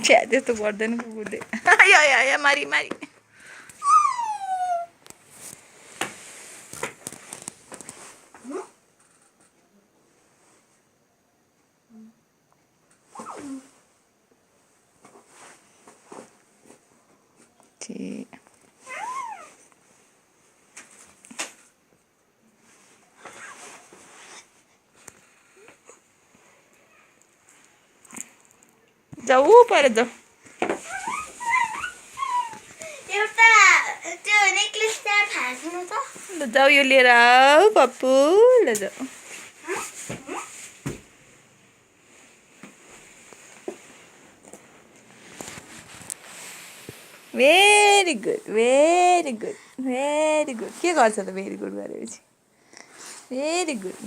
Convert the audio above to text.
छ्या त्यस्तो गर्दैन कुकुरले आयो आयो आयो मारी मारी जाऊ पर जाऊ ल जाऊ यो लिएर आऊ पप्पू ल जाऊ very good very good very good के गर्छ त भेरी गुड गरेपछि भेरी गुड